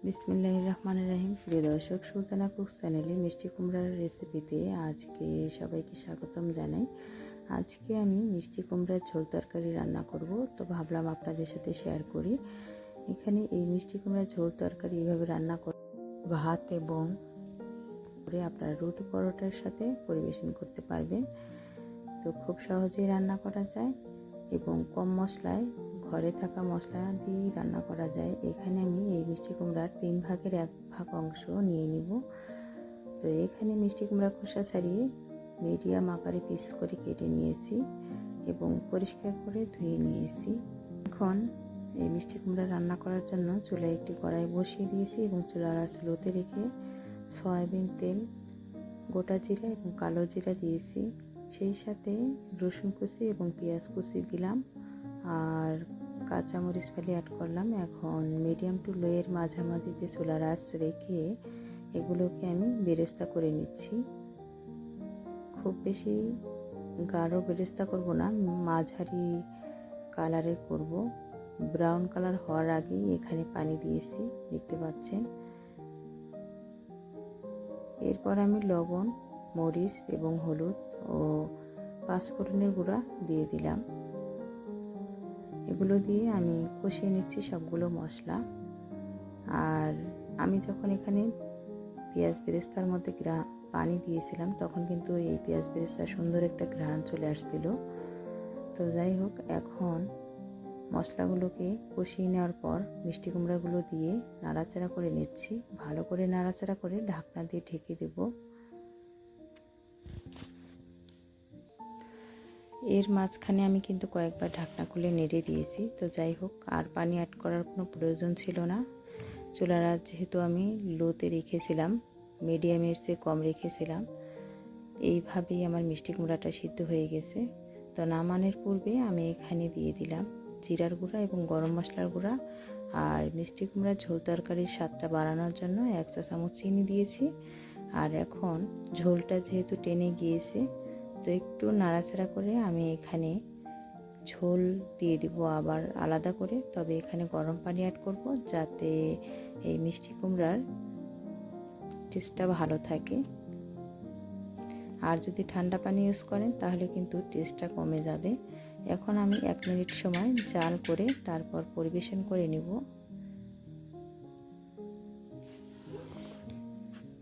বিসমিল্লাহির রহমানির রহিম। প্রিয় দর্শক, সুলতানা কুকস চ্যানেলে মিষ্টি কুমড়ার রেসিপিতে আজকে সবাইকে স্বাগতম জানাই। আজকে আমি মিষ্টি কুমড়ার ঝোল তরকারি রান্না করব, তো ভাবলাম আপনাদের সাথে শেয়ার করি। এখানে এই মিষ্টি কুমড়ার ঝোল তরকারি এইভাবে রান্না করে ভাত এবং আপনারা রুটি পরোটার সাথে পরিবেশন করতে পারবেন। তো খুব সহজেই রান্না করা যায় এবং কম মশলায় ঘরে থাকা মশলা দিয়ে রান্না করা যায়। এখানে আমি এই মিষ্টি কুমড়ার 3 ভাগের 1 ভাগ অংশ নিয়ে নিব। তো এখানে মিষ্টি কুমড়া খোসা ছাড়িয়ে মিডিয়াম আকারে পিস করে কেটে নিয়েছি এবং পরিষ্কার করে ধুয়ে নিয়েছি। এখন এই মিষ্টি কুমড়া রান্না করার জন্য চুলায় একটি কড়াই বসিয়ে দিয়েছি এবং চুলার আঁচ লোতে রেখে সয়াবিন তেল, গোটা জিরা এবং কালো জিরা দিয়েছি। সেই সাথে রসুন কুচি এবং পেঁয়াজ কুচি দিলাম আর কাঁচামরিচ ফালি অ্যাড করলাম। এখন মিডিয়াম টু লোয়ের মাঝামাঝিতে চুলার আঁচ রেখে এগুলোকে আমি বেরেস্তা করে নিচ্ছি। খুব বেশি গাঢ় বেরেস্তা করব না, মাঝারি কালারের করব। ব্রাউন কালার হওয়ার আগেই এখানে পানি দিয়েছি, দেখতে পাচ্ছেন। এরপর আমি লবণ, মরিচ এবং হলুদ ও পাঁচফোড়নের গুঁড়া দিয়ে দিলাম। এগুলো দিয়ে আমি কষিয়ে নিচ্ছি সবগুলো মশলা। আর আমি যখন এখানে পেঁয়াজ বেরেস্তার মধ্যে পানি দিয়েছিলাম তখন কিন্তু এই পেঁয়াজ বেরেস্তার সুন্দর একটা ঘ্রাণ চলে আসছিল। তো যাই হোক, এখন মশলাগুলোকে কষিয়ে নেওয়ার পর মিষ্টি কুমড়াগুলো দিয়ে নাড়াচাড়া করে নিচ্ছি। ভালো করে নাড়াচাড়া করে ঢাকনা দিয়ে ঢেকে দেব। এর মাঝখানে আমি কিন্তু কয়েকবার ঢাকনা খুলে নেড়ে দিয়েছি। তো যাই হোক, আর পানি অ্যাড করার কোনো প্রয়োজন ছিল না। চুলার আঁচ যেহেতু আমি লোতে রেখেছিলাম, মিডিয়ামের চেয়ে কম রেখেছিলাম, এইভাবেই আমার মিষ্টি কুমড়াটা সিদ্ধ হয়ে গেছে। তো নামানোর পূর্বে আমি এখানে দিয়ে দিলাম জিরার গুঁড়া এবং গরম মশলার গুঁড়া। আর মিষ্টি কুমড়ার ঝোল তরকারির স্বাদটা বাড়ানোর জন্য 1 চা চামচ চিনি দিয়েছি। আর এখন ঝোলটা যেহেতু টেনে গিয়েছে, তো একটু নাড়াচাড়া করে আমি এখানে ঝোল দিয়ে দিব আবার আলাদা করে। তবে এখানে গরম পানি অ্যাড করব যাতে এই মিষ্টি কুমড়ার টেস্টটা ভালো থাকে। আর যদি ঠান্ডা পানি ইউজ করেন তাহলে কিন্তু টেস্টটা কমে যাবে। এখন আমি 1 মিনিট সময় জাল করে তারপর পরিবেশন করে নিব।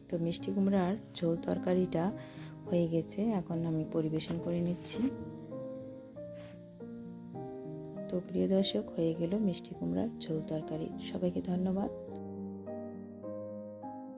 তো মিষ্টি কুমড়ার ঝোল তরকারিটা হয়ে গেছে, এখন আমি পরিবেশন করে নিচ্ছি। তো প্রিয় দর্শক, হয়ে গেল মিষ্টি কুমড়ার ঝোল তরকারি। সবাইকে ধন্যবাদ।